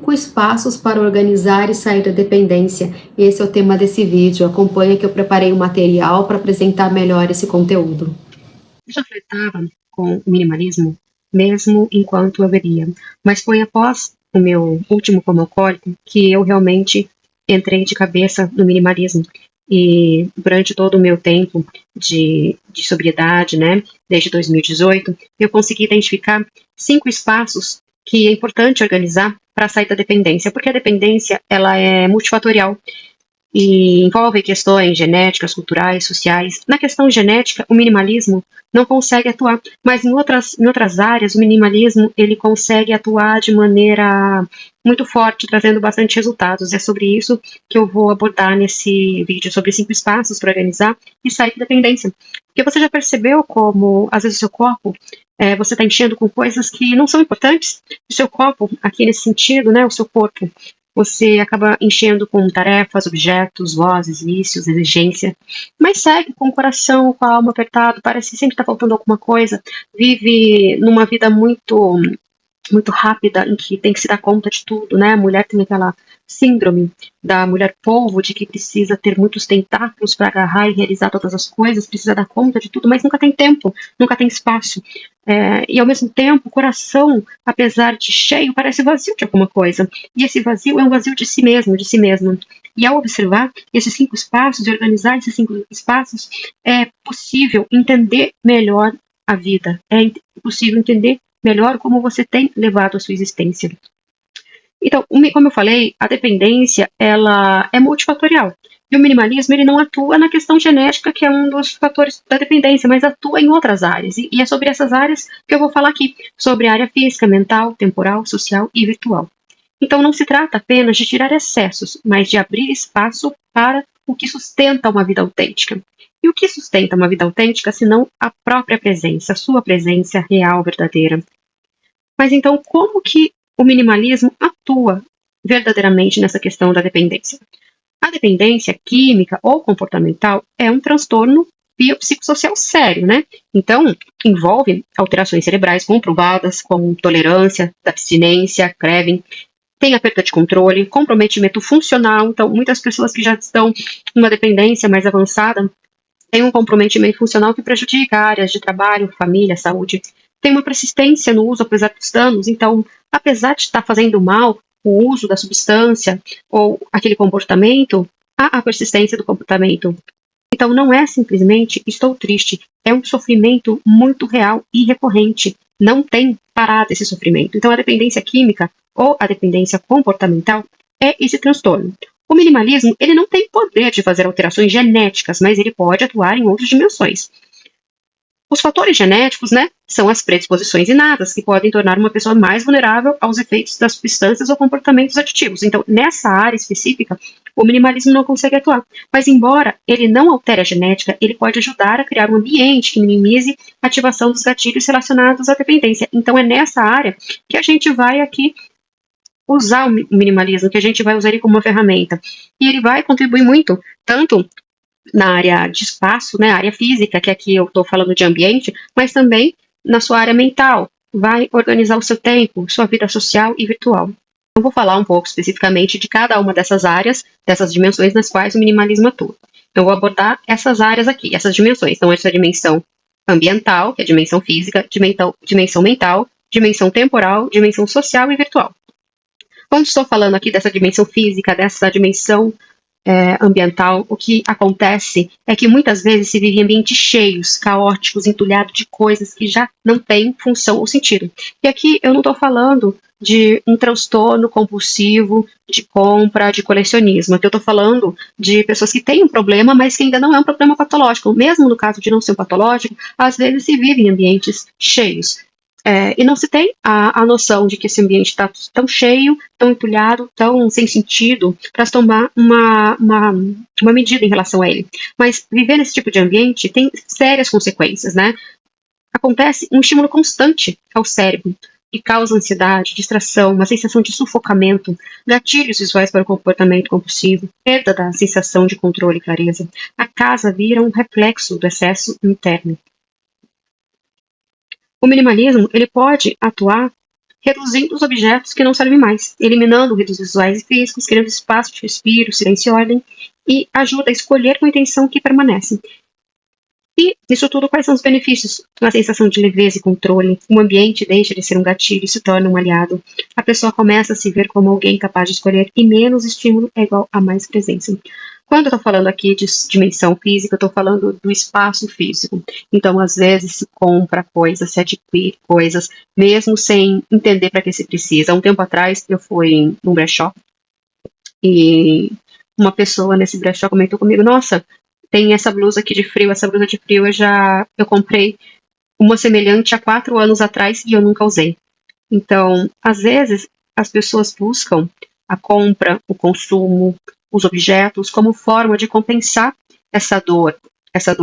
5 espaços para organizar e sair da dependência. Esse é o tema desse vídeo. Acompanha que eu preparei um material para apresentar melhor esse conteúdo. Eu já flertava com o minimalismo, mesmo enquanto eu bebia, mas foi após o meu último coma alcoólico que eu realmente entrei de cabeça no minimalismo. E durante todo o meu tempo de sobriedade, né, desde 2018, eu consegui identificar 5 espaços que é importante organizar para sair da dependência, porque a dependência ela é multifatorial e envolve questões genéticas, culturais, sociais. Na questão genética, o minimalismo não consegue atuar, mas em outras áreas, o minimalismo ele consegue atuar de maneira muito forte, trazendo bastante resultados. É sobre isso que eu vou abordar nesse vídeo, sobre 5 espaços para organizar e sair da dependência. Porque você já percebeu como, às vezes, o seu copo, você está enchendo com coisas que não são importantes? O seu copo, aqui nesse sentido, né, o seu corpo, você acaba enchendo com tarefas, objetos, vozes, vícios, exigência, mas segue com o coração, com a alma apertado, parece sempre estar faltando alguma coisa, vive numa vida muito rápida, em que tem que se dar conta de tudo, né? A mulher tem aquela síndrome da mulher polvo, de que precisa ter muitos tentáculos para agarrar e realizar todas as coisas, precisa dar conta de tudo, mas nunca tem tempo, nunca tem espaço. E ao mesmo tempo, o coração, apesar de cheio, parece vazio de alguma coisa. E esse vazio é um vazio de si mesmo, de si mesma. E ao observar esses 5 espaços, e organizar esses 5 espaços, é possível entender melhor a vida, é possível entender melhor como você tem levado a sua existência. Então, como eu falei, a dependência ela é multifatorial. E o minimalismo ele não atua na questão genética, que é um dos fatores da dependência, mas atua em outras áreas. E é sobre essas áreas que eu vou falar aqui, sobre a área física, mental, temporal, social e virtual. Então, não se trata apenas de tirar excessos, mas de abrir espaço para o que sustenta uma vida autêntica. E o que sustenta uma vida autêntica, senão a própria presença, a sua presença real, verdadeira? Mas então, como que o minimalismo atua verdadeiramente nessa questão da dependência? A dependência química ou comportamental é um transtorno biopsicossocial sério, né? Então, envolve alterações cerebrais comprovadas, como intolerância, abstinência, craving, tem a perda de controle, comprometimento funcional. Então, muitas pessoas que já estão numa dependência mais avançada têm um comprometimento funcional que prejudica áreas de trabalho, família, saúde. Tem uma persistência no uso apesar dos danos. Então, apesar de estar fazendo mal o uso da substância ou aquele comportamento, há a persistência do comportamento. Então, não é simplesmente estou triste, é um sofrimento muito real e recorrente. Não tem parada esse sofrimento. Então, a dependência química ou a dependência comportamental é esse transtorno. O minimalismo ele não tem poder de fazer alterações genéticas, mas ele pode atuar em outras dimensões. Os fatores genéticos, né, são as predisposições inatas, que podem tornar uma pessoa mais vulnerável aos efeitos das substâncias ou comportamentos aditivos. Então, nessa área específica, o minimalismo não consegue atuar. Mas, embora ele não altere a genética, ele pode ajudar a criar um ambiente que minimize a ativação dos gatilhos relacionados à dependência. Então, é nessa área que a gente vai aqui usar o minimalismo, que a gente vai usar ele como uma ferramenta. E ele vai contribuir muito, tanto na área de espaço, né, área física, que aqui eu estou falando de ambiente, mas também na sua área mental. Vai organizar o seu tempo, sua vida social e virtual. Eu vou falar um pouco especificamente de cada uma dessas áreas, dessas dimensões nas quais o minimalismo atua. Eu vou abordar essas áreas aqui, essas dimensões. Então, essa dimensão ambiental, que é a dimensão física, dimensão mental, dimensão temporal, dimensão social e virtual. Quando estou falando aqui dessa dimensão física, dessa dimensão ambiental, o que acontece é que muitas vezes se vive em ambientes cheios, caóticos, entulhados de coisas que já não têm função ou sentido. E aqui eu não estou falando de um transtorno compulsivo, de compra, de colecionismo. Aqui eu estou falando de pessoas que têm um problema, mas que ainda não é um problema patológico. Mesmo no caso de não ser um patológico, às vezes se vive em ambientes cheios. E não se tem a noção de que esse ambiente está tão cheio, tão entulhado, tão sem sentido, para se tomar uma medida em relação a ele. Mas viver nesse tipo de ambiente tem sérias consequências, né? Acontece um estímulo constante ao cérebro, que causa ansiedade, distração, uma sensação de sufocamento, gatilhos visuais para o comportamento compulsivo, perda da sensação de controle e clareza. A casa vira um reflexo do excesso interno. O minimalismo ele pode atuar reduzindo os objetos que não servem mais, eliminando ruídos visuais e físicos, criando espaço de respiro, silêncio e ordem, e ajuda a escolher com a intenção que permanece. E, isso tudo, quais são os benefícios? Uma sensação de leveza e controle, o ambiente deixa de ser um gatilho e se torna um aliado, a pessoa começa a se ver como alguém capaz de escolher e menos estímulo é igual a mais presença. Quando eu estou falando aqui de dimensão física, eu estou falando do espaço físico. Então, às vezes, se compra coisas, se adquire coisas, mesmo sem entender para que se precisa. Há um tempo atrás, eu fui num brechó e uma pessoa nesse brechó comentou comigo, nossa, tem essa blusa aqui de frio, essa blusa de frio eu comprei uma semelhante há 4 anos atrás e eu nunca usei. Então, às vezes, as pessoas buscam a compra, o consumo, os objetos como forma de compensar essa dor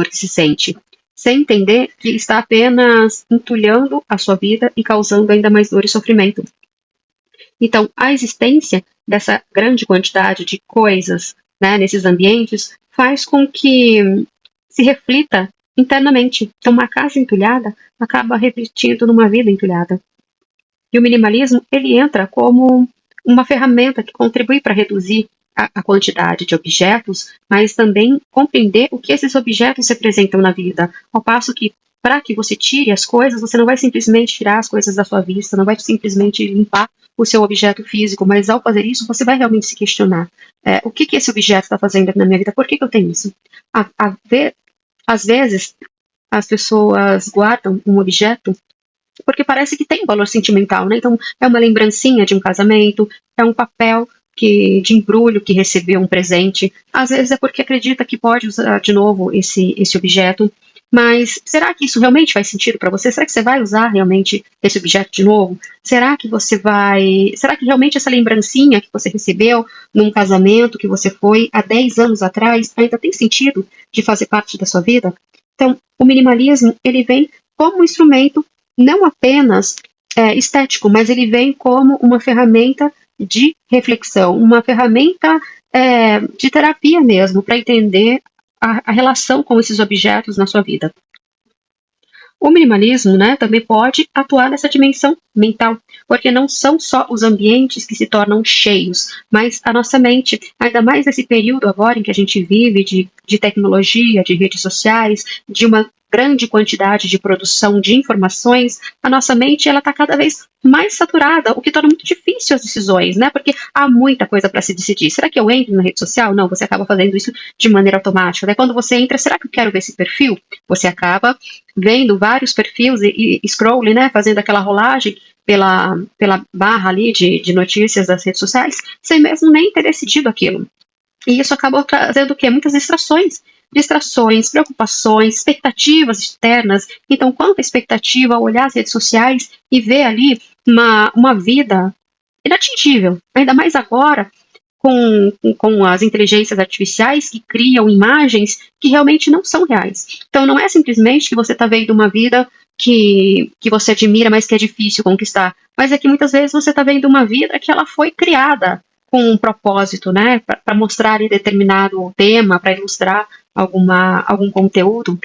que se sente, sem entender que está apenas entulhando a sua vida e causando ainda mais dor e sofrimento. Então, a existência dessa grande quantidade de coisas, né, nesses ambientes faz com que se reflita internamente. Então, uma casa entulhada acaba refletindo numa vida entulhada. E o minimalismo, ele entra como uma ferramenta que contribui para reduzir a quantidade de objetos, mas também compreender o que esses objetos representam na vida. Ao passo que, para que você tire as coisas, você não vai simplesmente tirar as coisas da sua vista, não vai simplesmente limpar o seu objeto físico, mas ao fazer isso, você vai realmente se questionar. O que esse objeto está fazendo na minha vida? Por que eu tenho isso? Às vezes, as pessoas guardam um objeto porque parece que tem valor sentimental, né? Então, é uma lembrancinha de um casamento, é um papel de embrulho que recebeu um presente. Às vezes é porque acredita que pode usar de novo esse objeto. Mas será que isso realmente faz sentido para você? Será que você vai usar realmente esse objeto de novo? Será que realmente essa lembrancinha que você recebeu num casamento que você foi há 10 anos atrás ainda tem sentido de fazer parte da sua vida? Então, o minimalismo, ele vem como um instrumento não apenas estético, mas ele vem como uma ferramenta de reflexão, uma ferramenta de terapia mesmo, para entender a relação com esses objetos na sua vida. O minimalismo, né, também pode atuar nessa dimensão mental, porque não são só os ambientes que se tornam cheios, mas a nossa mente, ainda mais nesse período agora em que a gente vive de tecnologia, de redes sociais, de uma grande quantidade de produção de informações, a nossa mente ela está cada vez mais saturada, o que torna muito difícil as decisões, né? Porque há muita coisa para se decidir. Será que eu entro na rede social? Não, você acaba fazendo isso de maneira automática. Daí quando você entra, será que eu quero ver esse perfil? Você acaba vendo vários perfis e scrolling, né? Fazendo aquela rolagem pela barra ali de notícias das redes sociais, sem mesmo nem ter decidido aquilo. E isso acabou trazendo o quê? Muitas distrações, preocupações, expectativas externas. Então, quanta expectativa ao olhar as redes sociais e ver ali uma vida inatingível, ainda mais agora com as inteligências artificiais que criam imagens que realmente não são reais. Então, não é simplesmente que você está vendo uma vida que você admira, mas que é difícil conquistar, mas é que muitas vezes você está vendo uma vida que ela foi criada com um propósito, né, para mostrar ali determinado tema, para ilustrar algum conteúdo.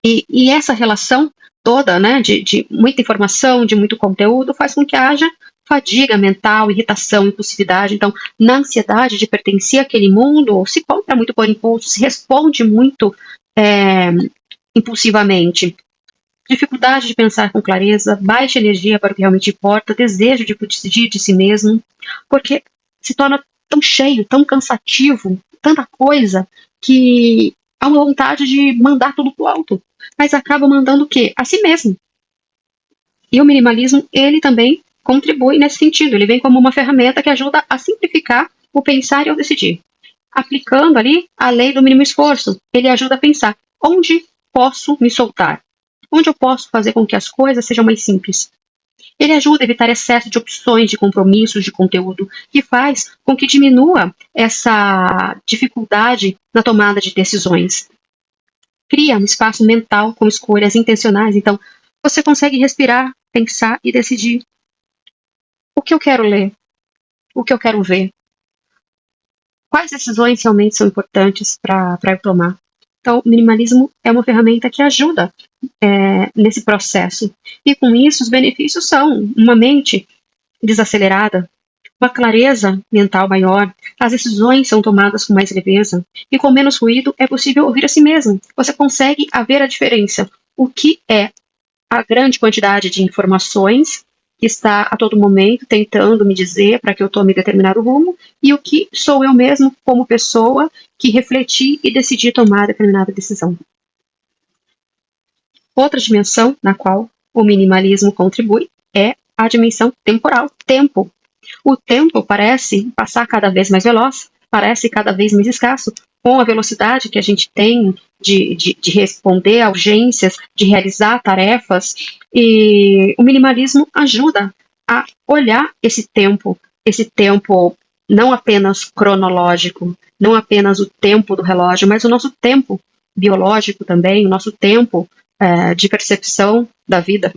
E essa relação toda, né, de muita informação, de muito conteúdo, faz com que haja fadiga mental, irritação, impulsividade. Então, na ansiedade de pertencer àquele mundo, se compra muito por impulso, se responde muito impulsivamente. Dificuldade de pensar com clareza, baixa energia para o que realmente importa, desejo de decidir de si mesmo, porque se torna tão cheio, tão cansativo, tanta coisa, que há uma vontade de mandar tudo pro alto, mas acaba mandando o quê? A si mesmo. E o minimalismo, ele também contribui nesse sentido, ele vem como uma ferramenta que ajuda a simplificar o pensar e o decidir. Aplicando ali a lei do mínimo esforço, ele ajuda a pensar onde posso me soltar, onde eu posso fazer com que as coisas sejam mais simples. Ele ajuda a evitar excesso de opções, de compromissos, de conteúdo, que faz com que diminua essa dificuldade na tomada de decisões. Cria um espaço mental com escolhas intencionais, então você consegue respirar, pensar e decidir o que eu quero ler, o que eu quero ver, quais decisões realmente são importantes para eu tomar. Então, o minimalismo é uma ferramenta que ajuda nesse processo. E com isso, os benefícios são uma mente desacelerada, uma clareza mental maior, as decisões são tomadas com mais leveza, e com menos ruído é possível ouvir a si mesmo. Você consegue ver a diferença. O que é a grande quantidade de informações que está a todo momento tentando me dizer para que eu tome determinado rumo, e o que sou eu mesmo como pessoa que refleti e decidi tomar determinada decisão. Outra dimensão na qual o minimalismo contribui é a dimensão temporal, tempo. O tempo parece passar cada vez mais veloz, parece cada vez mais escasso, com a velocidade que a gente tem de responder a urgências, de realizar tarefas, e o minimalismo ajuda a olhar esse tempo não apenas cronológico, não apenas o tempo do relógio, mas o nosso tempo biológico também, o nosso tempo de percepção da vida.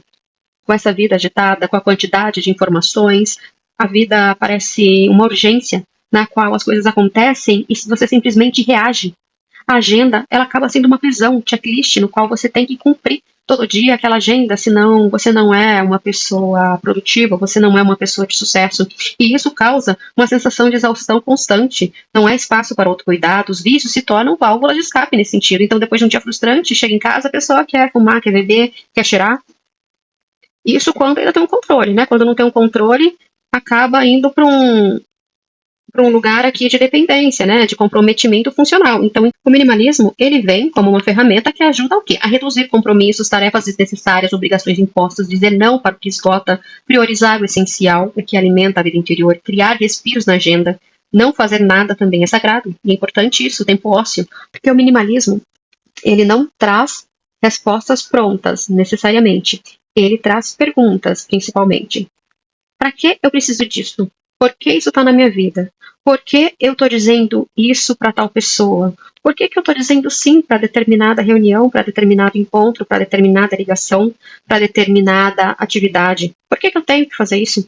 Com essa vida agitada, com a quantidade de informações, a vida parece uma urgência na qual as coisas acontecem e você simplesmente reage. A agenda, ela acaba sendo uma prisão, um checklist no qual você tem que cumprir todo dia aquela agenda, senão você não é uma pessoa produtiva, você não é uma pessoa de sucesso. E isso causa uma sensação de exaustão constante. Não há espaço para autocuidado, os vícios se tornam válvulas de escape nesse sentido. Então, depois de um dia frustrante, chega em casa, a pessoa quer fumar, quer beber, quer cheirar. Isso quando ainda tem um controle, né? Quando não tem um controle, acaba indo para um lugar aqui de dependência, né, de comprometimento funcional. Então, o minimalismo, ele vem como uma ferramenta que ajuda ao quê? A reduzir compromissos, tarefas desnecessárias, obrigações impostas, dizer não para o que esgota, priorizar o essencial, o que alimenta a vida interior, criar respiros na agenda, não fazer nada também é sagrado. E é importante isso, o tempo ósseo, porque o minimalismo, ele não traz respostas prontas, necessariamente. Ele traz perguntas, principalmente. Para que eu preciso disso? Por que isso está na minha vida? Por que eu estou dizendo isso para tal pessoa? Por que eu estou dizendo sim para determinada reunião, para determinado encontro, para determinada ligação, para determinada atividade? Por que eu tenho que fazer isso?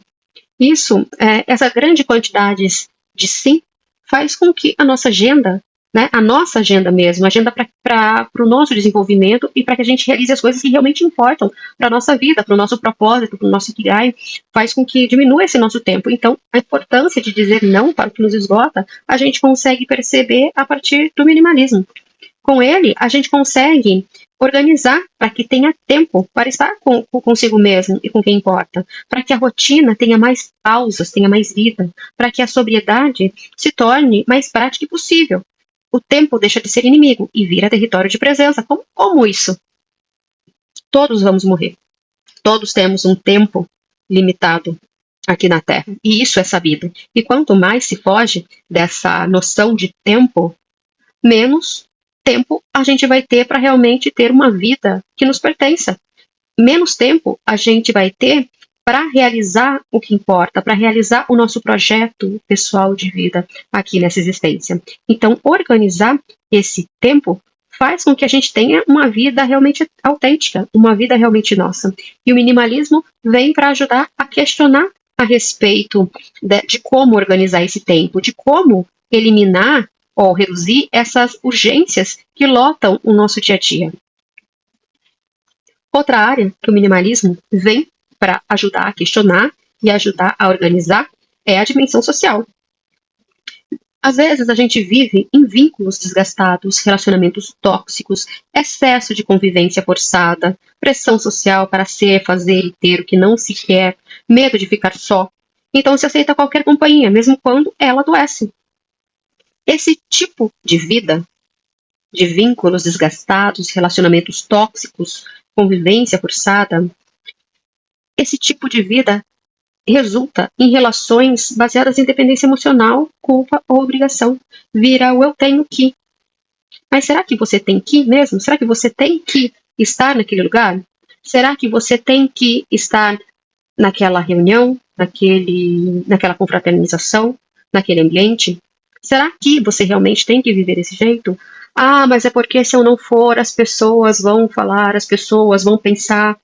Essa grande quantidade de sim faz com que a nossa agenda, né, a nossa agenda mesmo, agenda para o nosso desenvolvimento e para que a gente realize as coisas que realmente importam para a nossa vida, para o nosso propósito, para o nosso ikigai, faz com que diminua esse nosso tempo. Então, a importância de dizer não para o que nos esgota, a gente consegue perceber a partir do minimalismo. Com ele, a gente consegue organizar para que tenha tempo para estar consigo mesmo e com quem importa, para que a rotina tenha mais pausas, tenha mais vida, para que a sobriedade se torne mais prática e possível. O tempo deixa de ser inimigo e vira território de presença. Como isso? Todos vamos morrer. Todos temos um tempo limitado aqui na Terra. E isso é sabido. E quanto mais se foge dessa noção de tempo, menos tempo a gente vai ter para realmente ter uma vida que nos pertença. Menos tempo a gente vai ter para realizar o que importa, para realizar o nosso projeto pessoal de vida aqui nessa existência. Então, organizar esse tempo faz com que a gente tenha uma vida realmente autêntica, uma vida realmente nossa. E o minimalismo vem para ajudar a questionar a respeito de como organizar esse tempo, de como eliminar ou reduzir essas urgências que lotam o nosso dia a dia. Outra área que o minimalismo vem para ajudar a questionar e ajudar a organizar é a dimensão social. Às vezes a gente vive em vínculos desgastados, relacionamentos tóxicos, excesso de convivência forçada, pressão social para ser, fazer e ter o que não se quer, medo de ficar só. Então se aceita qualquer companhia, mesmo quando ela adoece. Esse tipo de vida, de vínculos desgastados, relacionamentos tóxicos, convivência forçada, esse tipo de vida resulta em relações baseadas em dependência emocional, culpa ou obrigação. Vira o eu tenho que. Mas será que você tem que mesmo? Será que você tem que estar naquele lugar? Será que você tem que estar naquela reunião, naquela confraternização, naquele ambiente? Será que você realmente tem que viver desse jeito? Ah, mas é porque se eu não for, as pessoas vão falar, as pessoas vão pensar.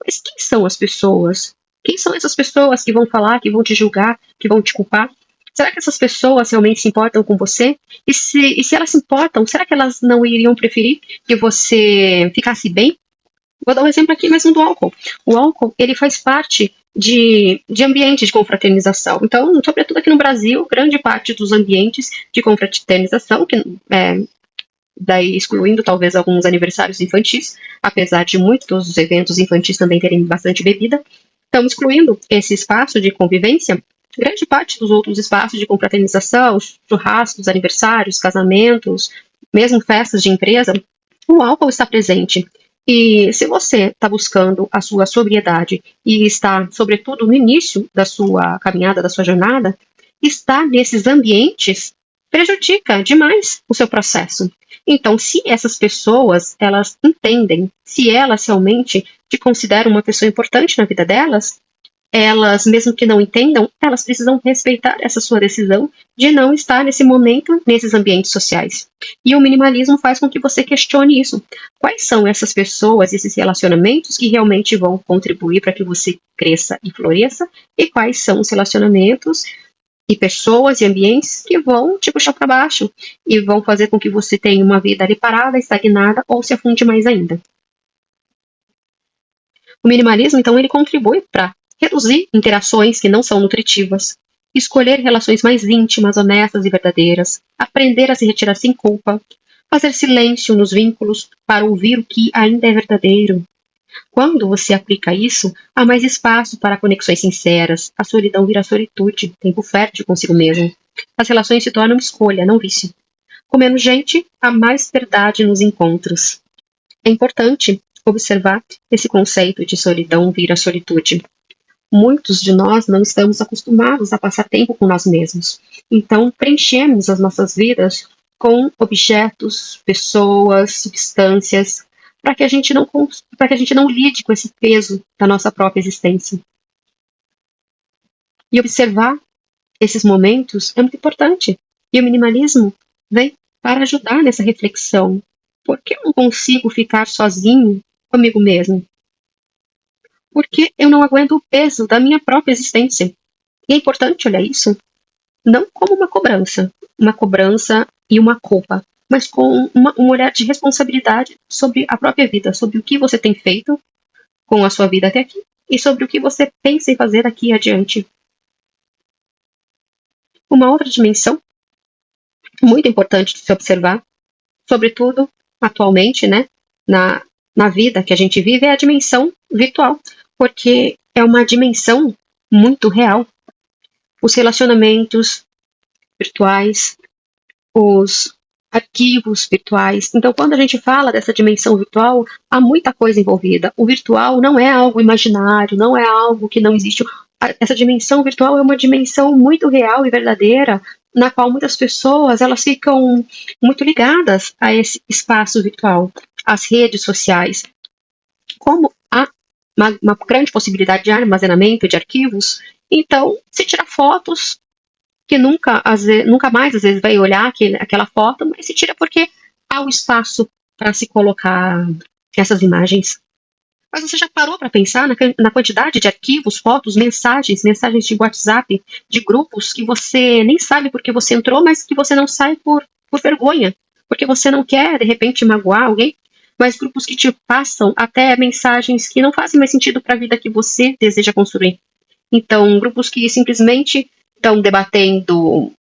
Mas quem são as pessoas? Quem são essas pessoas que vão falar, que vão te julgar, que vão te culpar? Será que essas pessoas realmente se importam com você? E se elas se importam, será que elas não iriam preferir que você ficasse bem? Vou dar um exemplo aqui mesmo do álcool. O álcool, ele faz parte de ambiente de confraternização. Então, sobretudo aqui no Brasil, grande parte dos ambientes de confraternização, que daí excluindo talvez alguns aniversários infantis, apesar de muitos dos eventos infantis também terem bastante bebida, então excluindo esse espaço de convivência, grande parte dos outros espaços de confraternização, churrascos, aniversários, casamentos, mesmo festas de empresa, o álcool está presente. E se você está buscando a sua sobriedade e está, sobretudo, no início da sua caminhada, da sua jornada, estar nesses ambientes prejudica demais o seu processo. Então, se essas pessoas, elas entendem, se elas realmente te consideram uma pessoa importante na vida delas, elas, mesmo que não entendam, elas precisam respeitar essa sua decisão de não estar nesse momento, nesses ambientes sociais. E o minimalismo faz com que você questione isso. Quais são essas pessoas, esses relacionamentos que realmente vão contribuir para que você cresça e floresça? E quais são os relacionamentos e pessoas e ambientes que vão te puxar para baixo e vão fazer com que você tenha uma vida ali parada, estagnada ou se afunde mais ainda. O minimalismo, então, ele contribui para reduzir interações que não são nutritivas, escolher relações mais íntimas, honestas e verdadeiras, aprender a se retirar sem culpa, fazer silêncio nos vínculos para ouvir o que ainda é verdadeiro. Quando você aplica isso, há mais espaço para conexões sinceras, a solidão vira solitude, tempo fértil consigo mesmo. As relações se tornam escolha, não vício. Com menos gente, há mais verdade nos encontros. É importante observar esse conceito de solidão vira solitude. Muitos de nós não estamos acostumados a passar tempo com nós mesmos. Então, preenchemos as nossas vidas com objetos, pessoas, substâncias, para que a gente não lide com esse peso da nossa própria existência. E observar esses momentos é muito importante. E o minimalismo vem para ajudar nessa reflexão. Por que eu não consigo ficar sozinho comigo mesmo? Porque eu não aguento o peso da minha própria existência. E é importante olhar isso não como uma cobrança e uma culpa, mas com um olhar de responsabilidade sobre a própria vida, sobre o que você tem feito com a sua vida até aqui e sobre o que você pensa em fazer daqui adiante. Uma outra dimensão muito importante de se observar, sobretudo atualmente, né, na vida que a gente vive, é a dimensão virtual, porque é uma dimensão muito real. Os relacionamentos virtuais, os arquivos virtuais. Então, quando a gente fala dessa dimensão virtual, há muita coisa envolvida. O virtual não é algo imaginário, não é algo que não existe. Essa dimensão virtual é uma dimensão muito real e verdadeira, na qual muitas pessoas elas ficam muito ligadas a esse espaço virtual, às redes sociais. Como há uma grande possibilidade de armazenamento de arquivos, então se tira fotos que nunca mais às vezes vai olhar aquela foto, mas se tira porque há o espaço para se colocar essas imagens. Mas você já parou para pensar na quantidade de arquivos, fotos, mensagens de WhatsApp, de grupos que você nem sabe porque você entrou, mas que você não sai por vergonha, porque você não quer, de repente, magoar alguém, mas grupos que te passam até mensagens que não fazem mais sentido para a vida que você deseja construir. Então, grupos que simplesmente estão debatendo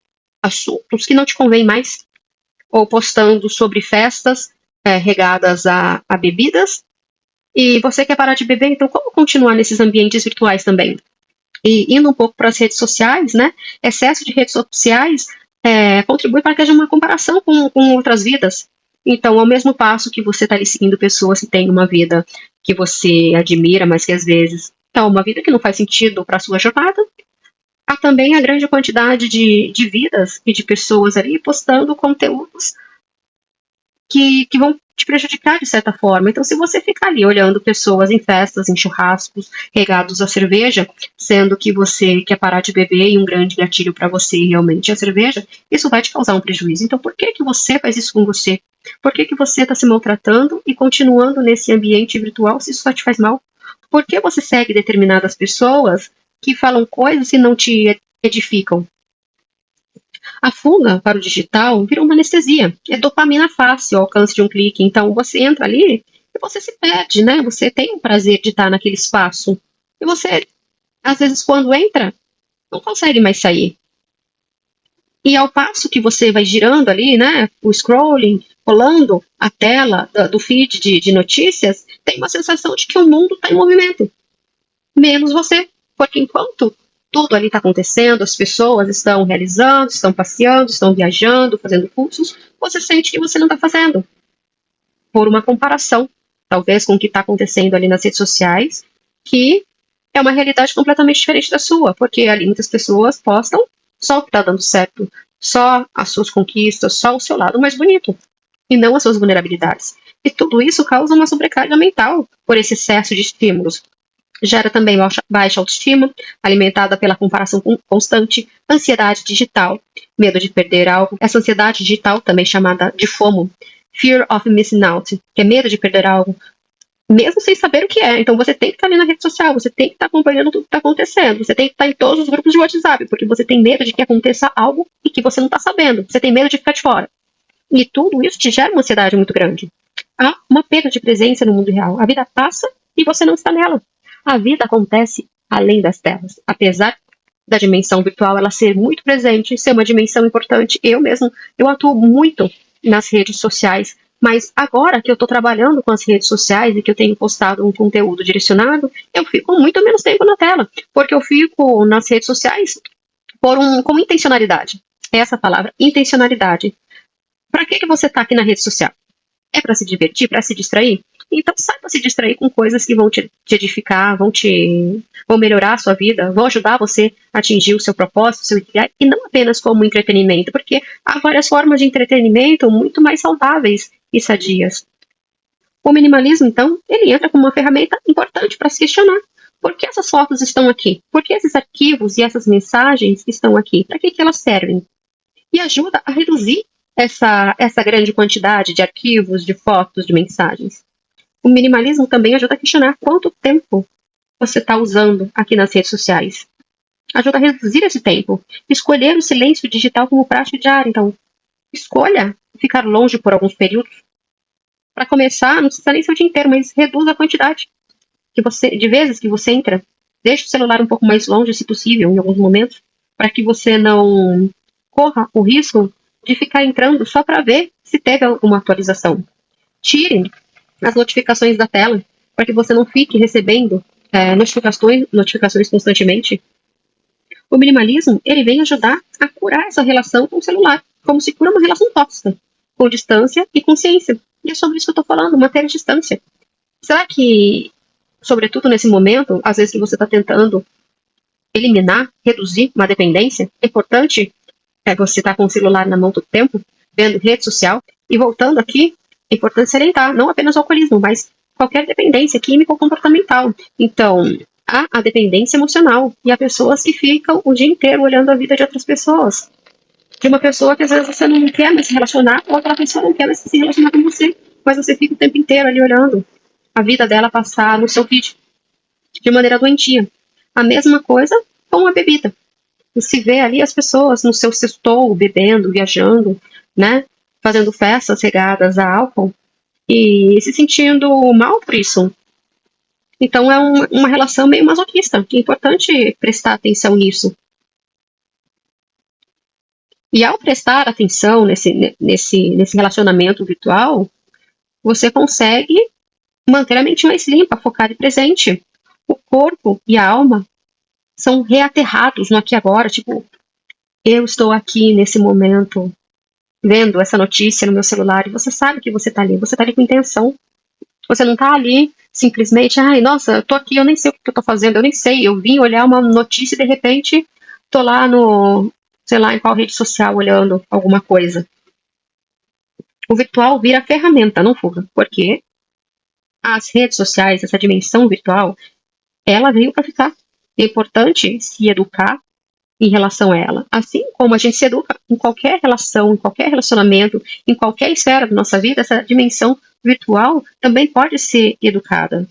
assuntos que não te convêm mais, ou postando sobre festas regadas a bebidas, e você quer parar de beber, então como continuar nesses ambientes virtuais também? E indo um pouco para as redes sociais, né? Excesso de redes sociais contribui para que haja uma comparação com outras vidas. Então, ao mesmo passo que você está ali seguindo pessoas que têm uma vida que você admira, mas que às vezes é uma vida que não faz sentido para a sua jornada, há também a grande quantidade de vidas e de pessoas ali postando conteúdos que vão te prejudicar de certa forma. Então, se você ficar ali olhando pessoas em festas, em churrascos, regados a cerveja, sendo que você quer parar de beber e um grande gatilho para você realmente é a cerveja, isso vai te causar um prejuízo. Então, por que você faz isso com você? Por que você está se maltratando e continuando nesse ambiente virtual se isso só te faz mal? Por que você segue determinadas pessoas que falam coisas que não te edificam? A fuga para o digital vira uma anestesia. É dopamina fácil ao alcance de um clique. Então, você entra ali e e você se perde, né? Você tem o prazer de estar naquele espaço. E você, às vezes, quando entra, não consegue mais sair. E ao passo que você vai girando ali, né? O scrolling, rolando a tela do feed de notícias, tem uma sensação de que o mundo está em movimento. Menos você. Porque enquanto tudo ali está acontecendo, as pessoas estão realizando, estão passeando, estão viajando, fazendo cursos, você sente que você não está fazendo. Por uma comparação, talvez, com o que está acontecendo ali nas redes sociais, que é uma realidade completamente diferente da sua, porque ali muitas pessoas postam só o que está dando certo, só as suas conquistas, só o seu lado mais bonito, e não as suas vulnerabilidades. E tudo isso causa uma sobrecarga mental por esse excesso de estímulos. Gera também baixa autoestima, alimentada pela comparação constante, ansiedade digital, medo de perder algo. Essa ansiedade digital, também chamada de FOMO, Fear of Missing Out, que é medo de perder algo, mesmo sem saber o que é. Então você tem que estar ali na rede social, você tem que estar acompanhando tudo que está acontecendo, você tem que estar em todos os grupos de WhatsApp, porque você tem medo de que aconteça algo e que você não está sabendo, você tem medo de ficar de fora. E tudo isso te gera uma ansiedade muito grande. Há uma perda de presença no mundo real. A vida passa e você não está nela. A vida acontece além das telas. Apesar da dimensão virtual ela ser muito presente, ser uma dimensão importante, eu atuo muito nas redes sociais, mas agora que eu estou trabalhando com as redes sociais e que eu tenho postado um conteúdo direcionado, eu fico muito menos tempo na tela, porque eu fico nas redes sociais com intencionalidade. Essa palavra, intencionalidade. Para que você está aqui na rede social? É para se divertir, para se distrair? Então saiba se distrair com coisas que vão te edificar, vão melhorar a sua vida, vão ajudar você a atingir o seu propósito, o seu ideal, e não apenas como entretenimento, porque há várias formas de entretenimento muito mais saudáveis e sadias. O minimalismo, então, ele entra como uma ferramenta importante para se questionar. Por que essas fotos estão aqui? Por que esses arquivos e essas mensagens estão aqui? Para que elas servem? E ajuda a reduzir essa grande quantidade de arquivos, de fotos, de mensagens. O minimalismo também ajuda a questionar quanto tempo você está usando aqui nas redes sociais. Ajuda a reduzir esse tempo. Escolher o silêncio digital como prática diária. Então, escolha ficar longe por alguns períodos. Para começar, não precisa nem ser o dia inteiro, mas reduza a quantidade de vezes que você entra. Deixe o celular um pouco mais longe, se possível, em alguns momentos, para que você não corra o risco de ficar entrando só para ver se teve alguma atualização. Tire as notificações da tela, para que você não fique recebendo notificações constantemente. O minimalismo, ele vem ajudar a curar essa relação com o celular, como se cura uma relação tóxica, com distância e consciência. E é sobre isso que eu estou falando, manter a distância. Será que, sobretudo nesse momento, às vezes que você está tentando eliminar, reduzir uma dependência, é importante você estar com o celular na mão todo tempo, vendo rede social, e voltando aqui, é importante salientar, não apenas o alcoolismo, mas qualquer dependência química ou comportamental. Então, há a dependência emocional, e há pessoas que ficam o dia inteiro olhando a vida de outras pessoas. De uma pessoa que às vezes você não quer mais se relacionar, ou aquela pessoa não quer mais se relacionar com você, mas você fica o tempo inteiro ali olhando a vida dela passar no seu feed, de maneira doentia. A mesma coisa com a bebida. Se vê ali as pessoas no seu sextou, bebendo, viajando, né, fazendo festas regadas a álcool e se sentindo mal por isso. Então é uma relação meio masoquista. É importante prestar atenção nisso. E ao prestar atenção nesse relacionamento virtual, você consegue manter a mente mais limpa, focada e presente. O corpo e a alma são reaterrados no aqui e agora, tipo, eu estou aqui nesse momento, vendo essa notícia no meu celular, e você sabe que você está ali com intenção. Você não está ali simplesmente, ai, nossa, eu tô aqui, eu nem sei o que eu tô fazendo, eu nem sei, eu vim olhar uma notícia e de repente tô lá sei lá, em qual rede social olhando alguma coisa. O virtual vira ferramenta, não fuga, porque as redes sociais, essa dimensão virtual, ela veio para ficar. É importante se educar em relação a ela. Assim como a gente se educa em qualquer relação, em qualquer relacionamento, em qualquer esfera da nossa vida, essa dimensão virtual também pode ser educada.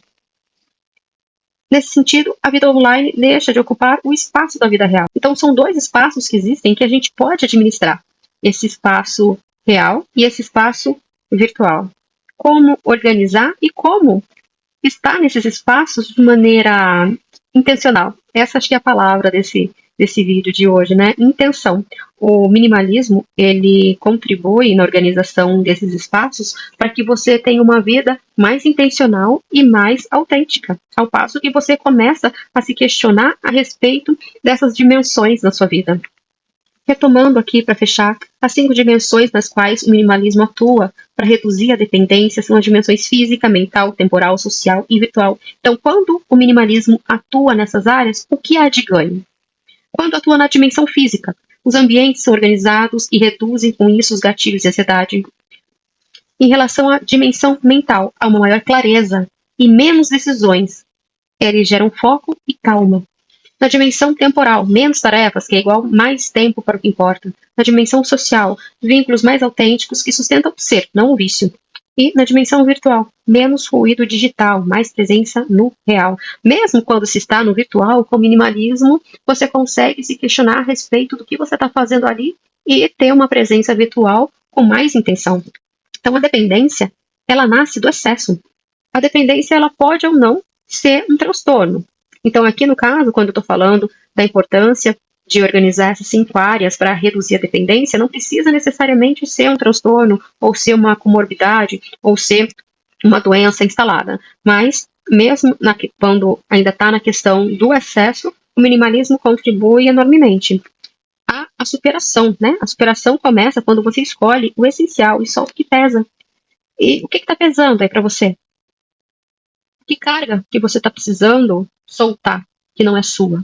Nesse sentido, a vida online deixa de ocupar o espaço da vida real. Então, são dois espaços que existem que a gente pode administrar. Esse espaço real e esse espaço virtual. como organizar e como estar nesses espaços de maneira intencional. Essa acho que é a palavra desse vídeo de hoje, né? Intenção. O minimalismo, ele contribui na organização desses espaços para que você tenha uma vida mais intencional e mais autêntica, ao passo que você começa a se questionar a respeito dessas dimensões na sua vida. Retomando aqui para fechar, as 5 dimensões nas quais o minimalismo atua para reduzir a dependência são as dimensões física, mental, temporal, social e virtual. Então, quando o minimalismo atua nessas áreas, o que há de ganho? Quando atua na dimensão física, os ambientes são organizados e reduzem com isso os gatilhos de ansiedade. Em relação à dimensão mental, há uma maior clareza e menos decisões. Eles geram foco e calma. Na dimensão temporal, menos tarefas, que é igual mais tempo para o que importa. Na dimensão social, vínculos mais autênticos que sustentam o ser, não o vício. E na dimensão virtual, menos ruído digital, mais presença no real. Mesmo quando se está no virtual, com minimalismo, você consegue se questionar a respeito do que você está fazendo ali e ter uma presença virtual com mais intenção. Então, a dependência, ela nasce do excesso. A dependência, ela pode ou não ser um transtorno. Então, aqui no caso, quando eu estou falando da importância de organizar essas 5 áreas para reduzir a dependência, não precisa necessariamente ser um transtorno, ou ser uma comorbidade, ou ser uma doença instalada. Mas, mesmo quando ainda está na questão do excesso, o minimalismo contribui enormemente. Há a superação, né? A superação começa quando você escolhe o essencial e solta o que pesa. E o que está pesando aí para você? Que carga que você está precisando soltar, que não é sua?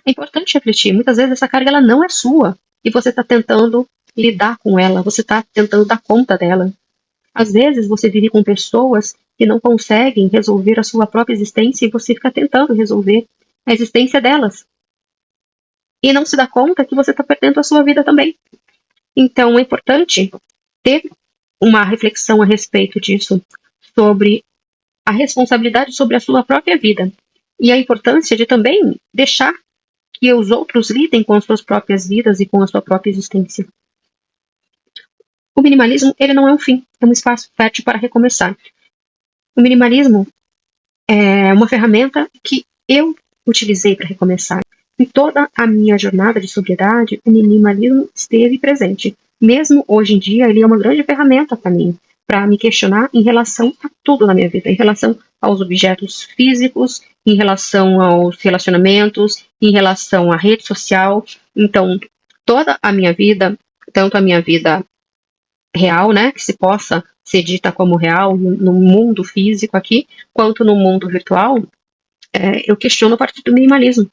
É importante refletir. Muitas vezes essa carga ela não é sua e você está tentando lidar com ela, você está tentando dar conta dela. Às vezes você vive com pessoas que não conseguem resolver a sua própria existência e você fica tentando resolver a existência delas. E não se dá conta que você está perdendo a sua vida também. Então é importante ter uma reflexão a respeito disso, sobre a responsabilidade sobre a sua própria vida e a importância de também deixar que os outros lidem com as suas próprias vidas e com a sua própria existência. O minimalismo, ele não é um fim, é um espaço fértil para recomeçar. O minimalismo é uma ferramenta que eu utilizei para recomeçar. Em toda a minha jornada de sobriedade, o minimalismo esteve presente. Mesmo hoje em dia, ele é uma grande ferramenta para mim, para me questionar em relação a tudo na minha vida, em relação aos objetos físicos, em relação aos relacionamentos, em relação à rede social. Então, toda a minha vida, tanto a minha vida real, né, que se possa ser dita como real no mundo físico aqui, quanto no mundo virtual, eu questiono a partir do minimalismo.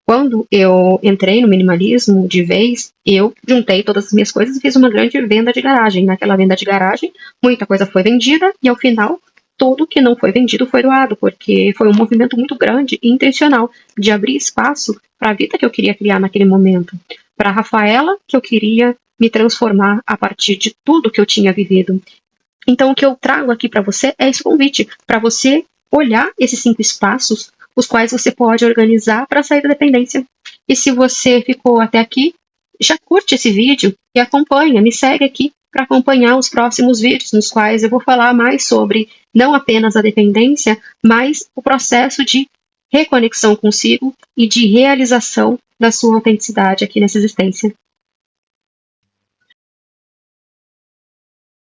Quando eu entrei no minimalismo de vez, eu juntei todas as minhas coisas e fiz uma grande venda de garagem. Naquela venda de garagem, muita coisa foi vendida e, ao final, tudo que não foi vendido foi doado, porque foi um movimento muito grande e intencional de abrir espaço para a vida que eu queria criar naquele momento, para a Rafaela que eu queria me transformar a partir de tudo que eu tinha vivido. Então, o que eu trago aqui para você é esse convite, para você olhar esses 5 espaços os quais você pode organizar para sair da dependência. E se você ficou até aqui, já curte esse vídeo e acompanha, me segue aqui para acompanhar os próximos vídeos, nos quais eu vou falar mais sobre não apenas a dependência, mas o processo de reconexão consigo e de realização da sua autenticidade aqui nessa existência.